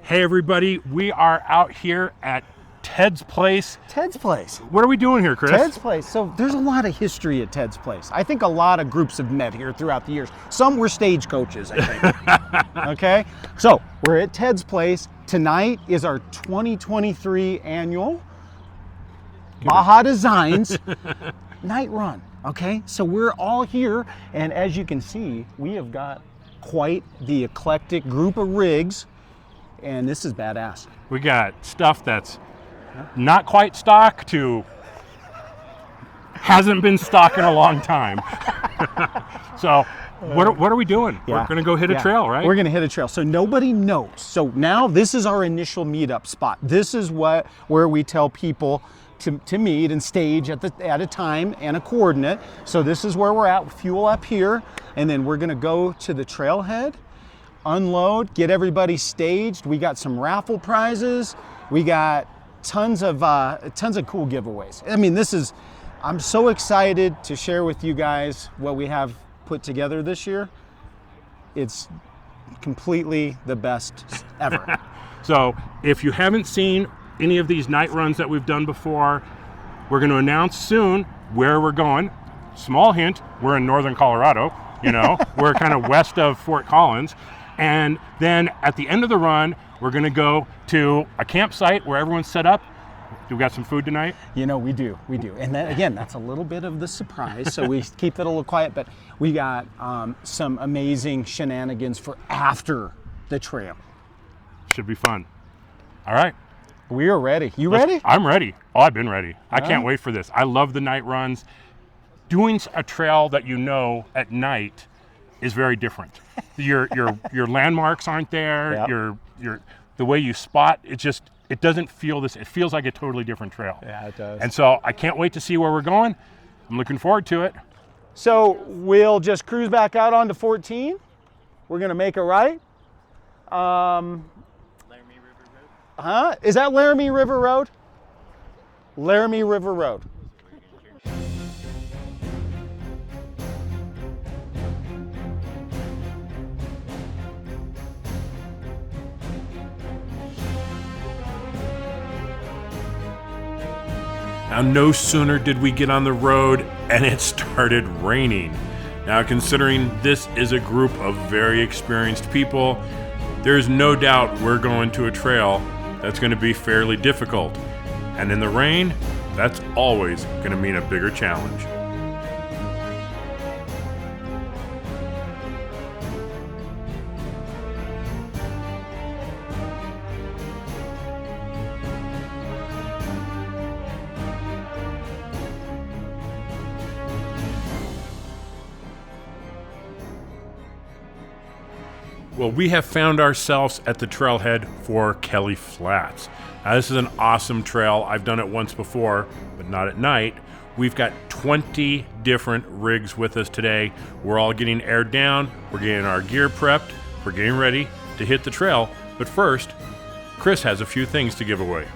Hey everybody, we are out here at Ted's Place. Ted's Place. What are we doing here, Chris? Ted's Place. So there's a lot of history at Ted's Place. I think a lot of groups have met here throughout the years. Some were stagecoaches, I think. Okay? So we're at Ted's Place. Tonight is our 2023 annual Baja Designs Night Run. Okay? So we're all here, and as you can see, we have got quite the eclectic group of rigs, and this is badass. We got stuff that's not quite stock to hasn't been stock in a long time. So what are we doing? Yeah. We're gonna go hit a trail, right? We're gonna hit a trail. So nobody knows. So now this is our initial meetup spot. This is where we tell people to meet and stage at a time and a coordinate. So this is where we're at, fuel up here, and then we're gonna go to the trailhead, unload, get everybody staged. We got some raffle prizes. We got tons of cool giveaways. I mean, I'm so excited to share with you guys what we have put together this year. It's completely the best ever. So if you haven't seen any of these night runs that we've done before, we're going to announce soon where we're going. Small hint, we're in northern Colorado, you know, we're kind of west of Fort Collins. And then at the end of the run, we're going to go to a campsite where everyone's set up. Do we got some food tonight? You know, we do. And then, again, that's a little bit of the surprise, so we keep it a little quiet, but we got some amazing shenanigans for after the trail. Should be fun. All right. We are ready. You ready? I'm ready. Oh, I've been ready. I can't wait for this. I love the night runs. Doing a trail that you know at night is very different. Your landmarks aren't there. Yep. The way you spot, it doesn't feel this. It feels like a totally different trail. Yeah, it does. And so I can't wait to see where we're going. I'm looking forward to it. So we'll just cruise back out onto 14. We're gonna make a right. Laramie River Road. Is that Laramie River Road? Laramie River Road. Now, no sooner did we get on the road and it started raining. Now, considering this is a group of very experienced people, there's no doubt we're going to a trail that's going to be fairly difficult. And in the rain, that's always going to mean a bigger challenge. Well, we have found ourselves at the trailhead for Kelly Flats. Now, this is an awesome trail. I've done it once before, but not at night. We've got 20 different rigs with us today. We're all getting aired down. We're getting our gear prepped. We're getting ready to hit the trail. But first, Chris has a few things to give away.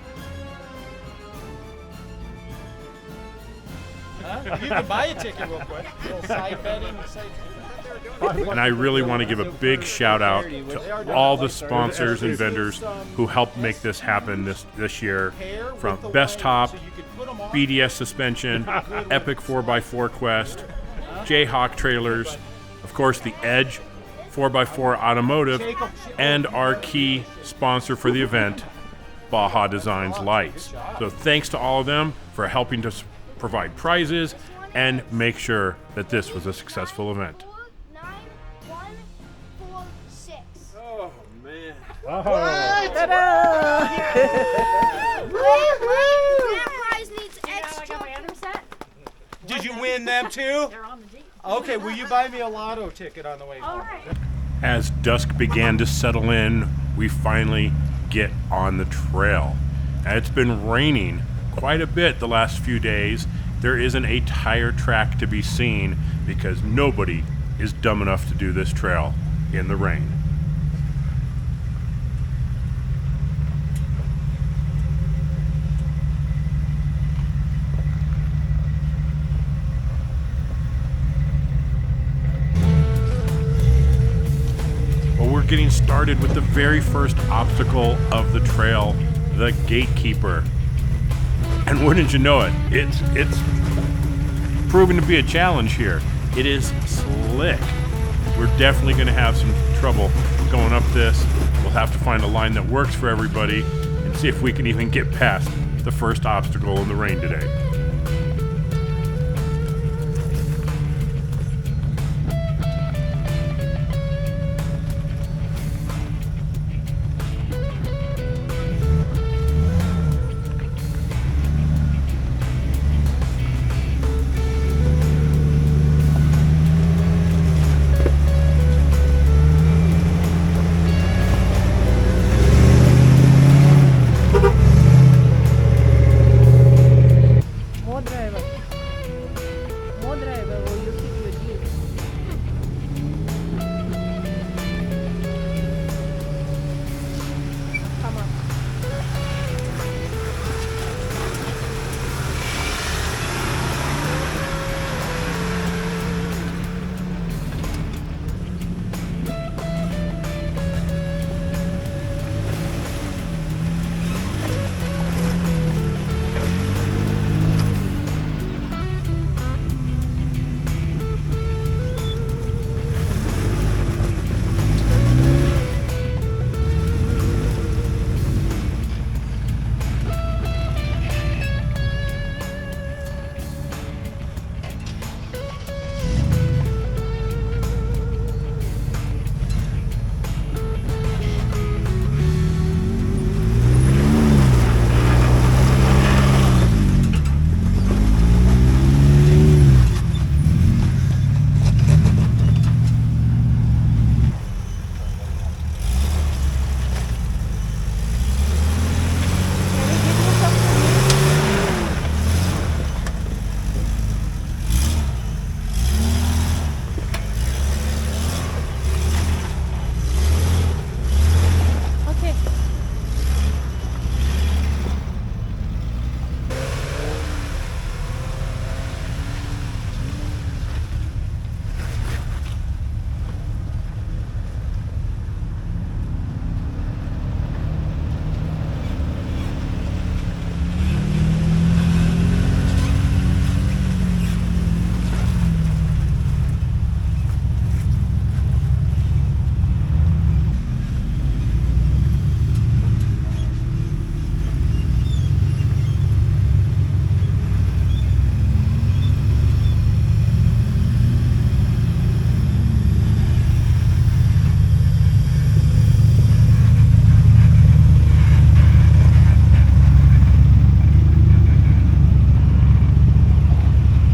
You can buy a ticket real quick. A little side betting. And I really want to give a big shout out to all the sponsors and vendors who helped make this happen this year. From Bestop, BDS Suspension, Epic 4x4 Quest, Jayhawk Trailers, of course the Edge 4x4 Automotive, and our key sponsor for the event, Baja Designs Lights. So thanks to all of them for helping to provide prizes and make sure that this was a successful event. Oh, That prize needs extra. Did you win them too? Okay, will you buy me a lotto ticket on the way home? As dusk began to settle in, we finally get on the trail. Now, it's been raining quite a bit the last few days. There isn't a tire track to be seen because nobody is dumb enough to do this trail in the rain. getting getting started with the very first obstacle of the trail, the Gatekeeper. And wouldn't you know it, it's proving to be a challenge here. It is slick. We're definitely going to have some trouble going up this. We'll have to find a line that works for everybody and see if we can even get past the first obstacle in the rain today.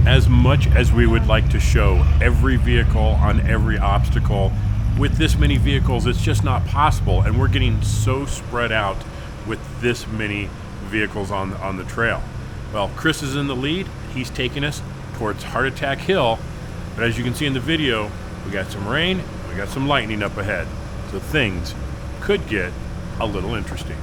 As much as we would like to show every vehicle on every obstacle, with this many vehicles, it's just not possible, and we're getting so spread out with this many vehicles on the trail. Well, Chris is in the lead. He's taking us towards Heart Attack Hill, but as you can see in the video, we got some rain, we got some lightning up ahead, so things could get a little interesting.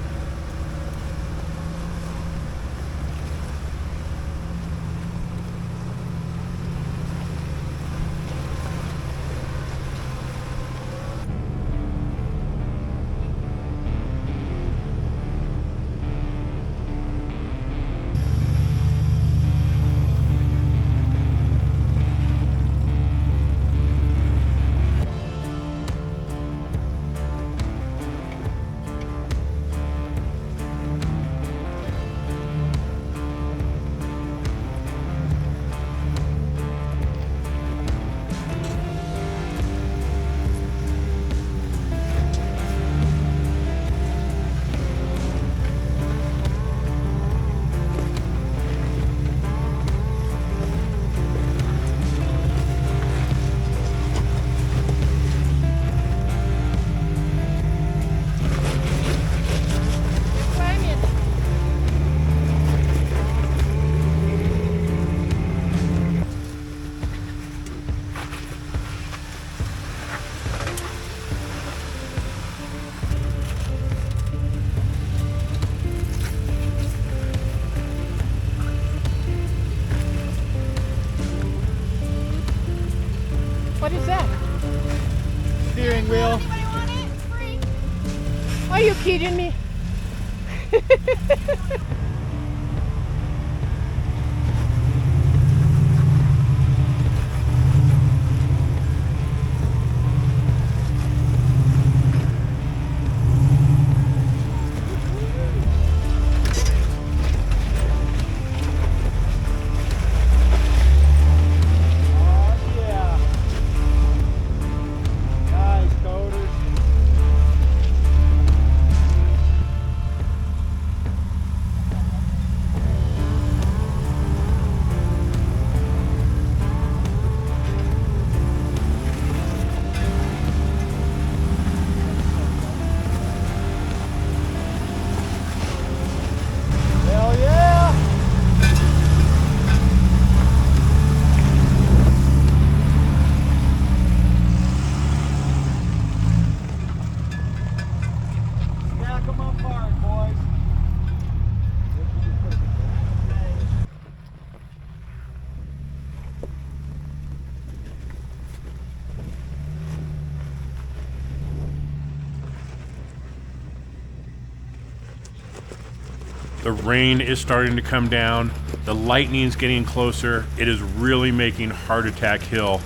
The rain is starting to come down. The lightning's getting closer. It is really making Heart Attack Hill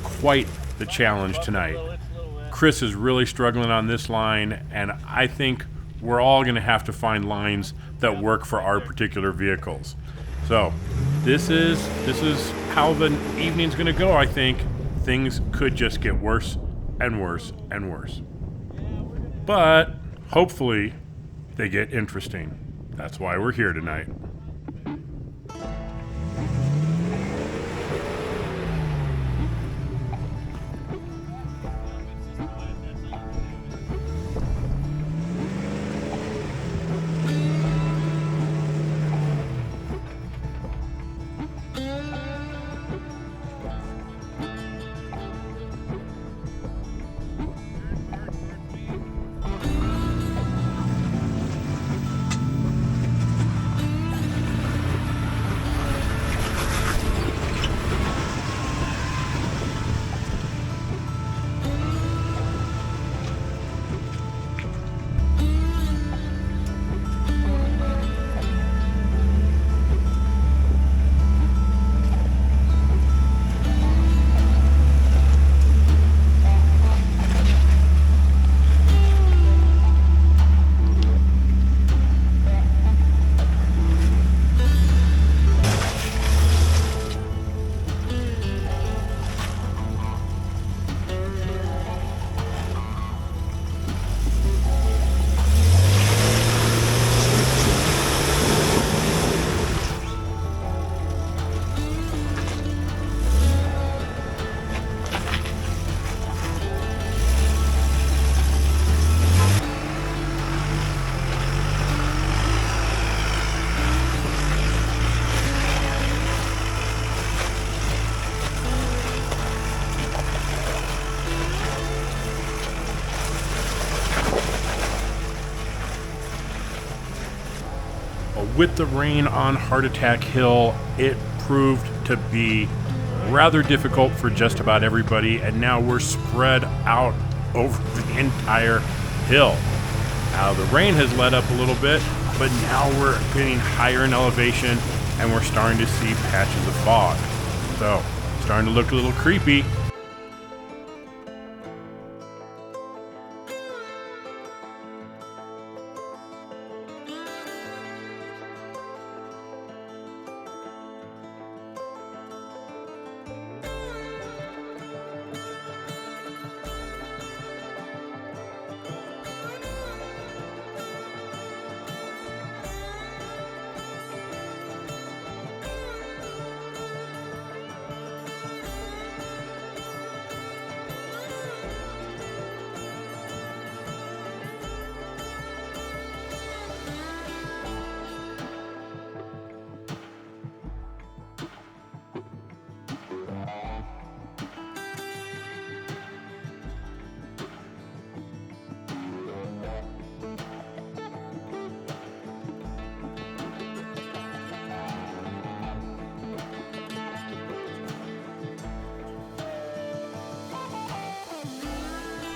quite the challenge tonight. Chris is really struggling on this line, and I think we're all going to have to find lines that work for our particular vehicles. So this is how the evening's going to go, I think. Things could just get worse and worse and worse. But hopefully they get interesting. That's why we're here tonight. With the rain on Heart Attack Hill, it proved to be rather difficult for just about everybody, and now we're spread out over the entire hill. Now the rain has let up a little bit, but now we're getting higher in elevation and we're starting to see patches of fog. So, starting to look a little creepy.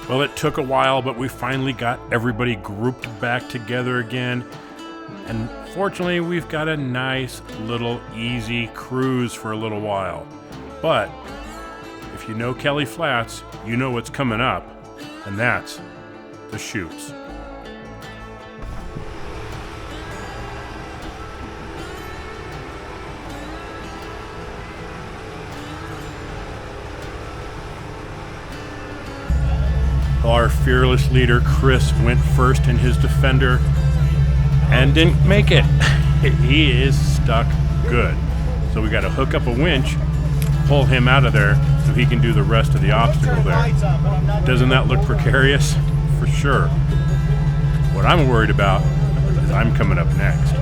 Well, it took a while, but we finally got everybody grouped back together again. And fortunately, we've got a nice little easy cruise for a little while. But if you know Kelly Flats, you know what's coming up, and that's the chutes. Our fearless leader, Chris, went first in his Defender and didn't make it. He is stuck good. So we got to hook up a winch, pull him out of there so he can do the rest of the obstacle there. Doesn't that look precarious? For sure. What I'm worried about is I'm coming up next.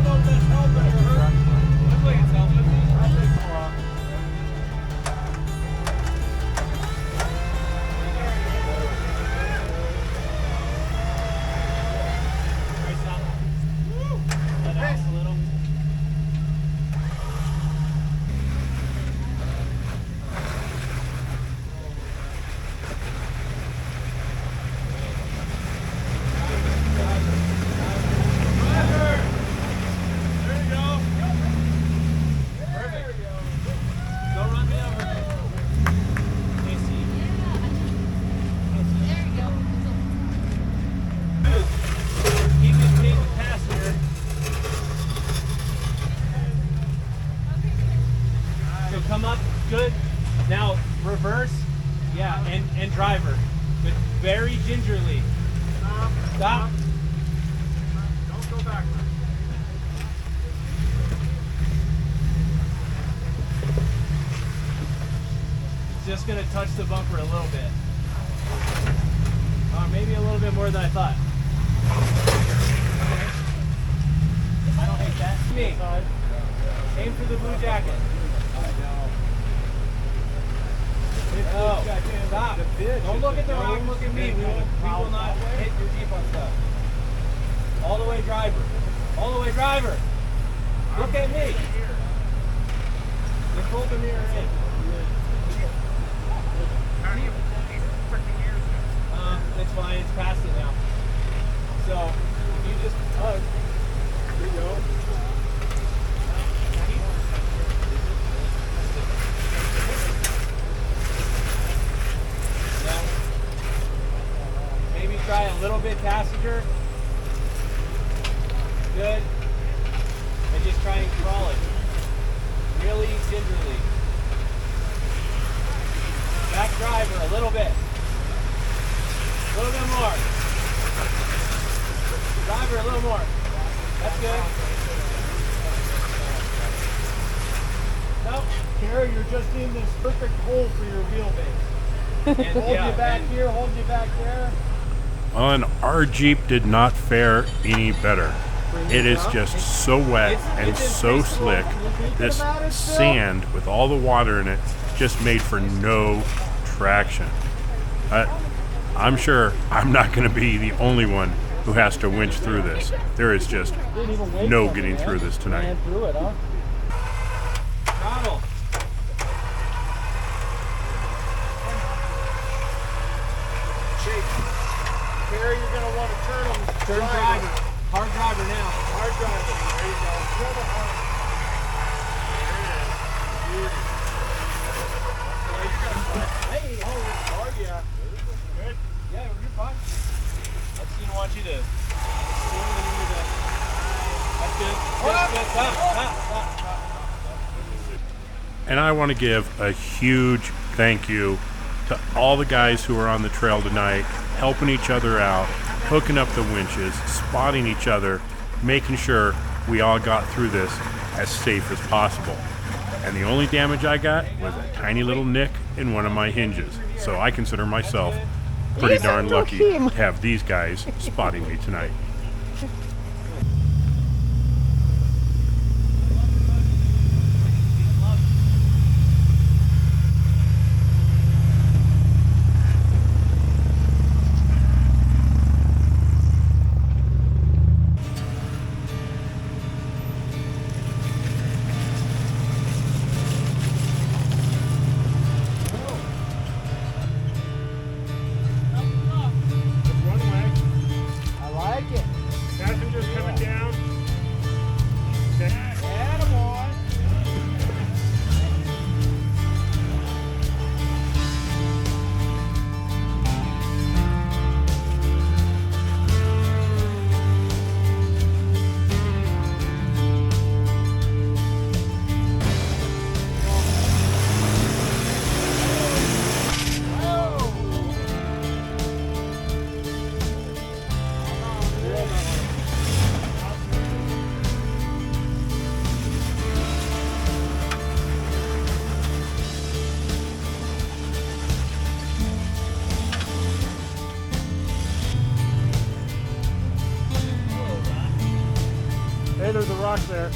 Come up, good. Now reverse, yeah, and driver, but very gingerly. Stop. Don't go backwards. It's just gonna touch the bumper a little bit, maybe a little bit more than I thought. Okay. I don't hate that. Me. Aim for the blue jacket. No, stop. Don't look at the rock, look at me. We will not hit your Jeep on stuff. All the way driver. All the way driver. Look at me. Just pull the mirror in. It's fine, it's past it now. So, if you just hug, here you go. Maybe try a little bit passenger. Good. And just try and crawl it. Really gingerly. Back driver a little bit. A little bit more. Driver a little more. That's good. Nope. Carrie, you're just in this perfect hole for your wheelbase. And Hold you back here, hold you back there. Well, and our Jeep did not fare any better. It is just so wet and so slick. This sand with all the water in it just made for no traction. I'm sure I'm not going to be the only one who has to winch through this. There is just no getting through this tonight. Throttle. Carrie, you're going to want to turn them. Turn driver. Hard driver now. Hard driver. There you go. Turn them hard. There it is. Beauty. Hey, oh yeah. Good? Yeah, you're fine. I just didn't want you to swing into the... That's good. Good. Stop. And I want to give a huge thank you to all the guys who are on the trail tonight, helping each other out, hooking up the winches, spotting each other, making sure we all got through this as safe as possible. And the only damage I got was a tiny little nick in one of my hinges. So I consider myself pretty darn lucky to have these guys spotting me tonight. I like it. there's a rock there.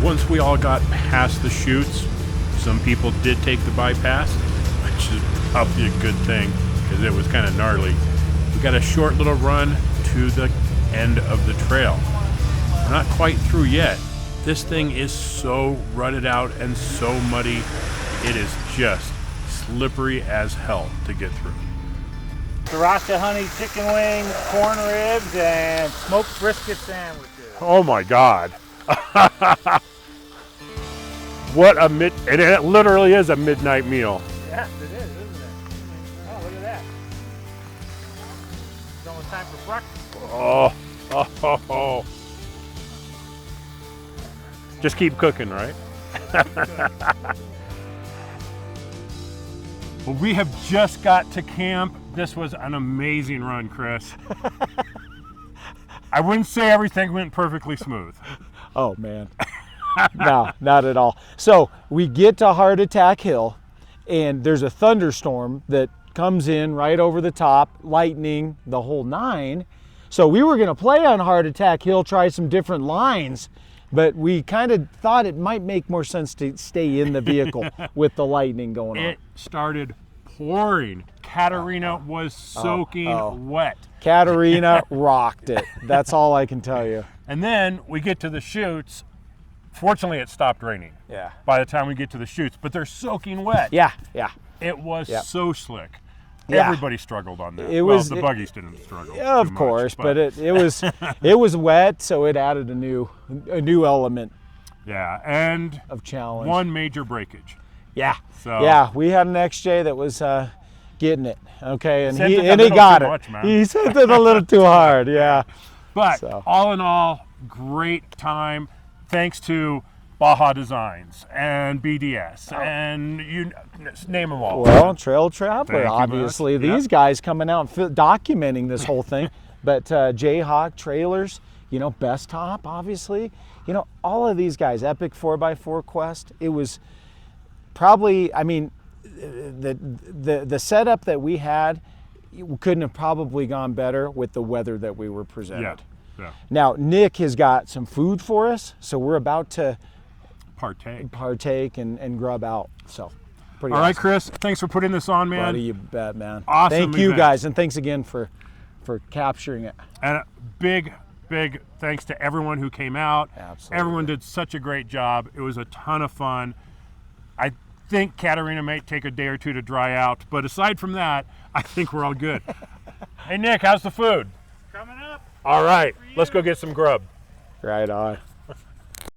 Once we all got past the chutes, some people did take the bypass, which is probably a good thing because it was kind of gnarly. We got a short little run to the end of the trail. We're not quite through yet. This thing is so rutted out and so muddy. It is just slippery as hell to get through. Sriracha honey chicken wings, corn ribs, and smoked brisket sandwiches. Oh my God. What a and it literally is a midnight meal. Yes, it is, isn't it? Oh, look at that. It's almost time for breakfast. Oh. Just keep cooking, right? Well, we have just got to camp. This was an amazing run, Chris. I wouldn't say everything went perfectly smooth. Oh man. No, not at all. So we get to Heart Attack Hill and there's a thunderstorm that comes in right over the top, lightning, the whole nine. So we were gonna play on Heart Attack Hill, try some different lines, but we kind of thought it might make more sense to stay in the vehicle with the lightning going on. It started pouring. Katarina was soaking wet. Katarina rocked it. That's all I can tell you. And then we get to the chutes. Fortunately, it stopped raining. Yeah. By the time we get to the chutes, but they're soaking wet. Yeah. It was so slick. Yeah. Everybody struggled on that. The buggies didn't struggle. Yeah, of course, but it was it was wet, so it added a new element. Yeah, and of challenge. One major breakage. Yeah. So yeah, we had an XJ that was getting it. Okay, and he got it. Much, he sent it a little too hard. Yeah. But all in all, great time. Thanks to Baja Designs and BDS and you name them all. Well, Trail Traveler, obviously. These guys coming out and documenting this whole thing. But Jayhawk Trailers, Bestop, obviously. All of these guys, Epic 4x4 Quest. It was probably, the setup that we had couldn't have probably gone better with the weather that we were presented. Yeah. Now, Nick has got some food for us, so we're about to partake and grub out. So, pretty awesome. All right, Chris, thanks for putting this on, man. Buddy, you bet, man. Awesome Thank you, event. guys, and thanks again for capturing it. And a big thanks to everyone who came out. Absolutely. Everyone did such a great job. It was a ton of fun. I think Katarina may take a day or two to dry out, but aside from that, I think we're all good. Hey, Nick, how's the food? Coming up. All right, let's go get some grub. Right on.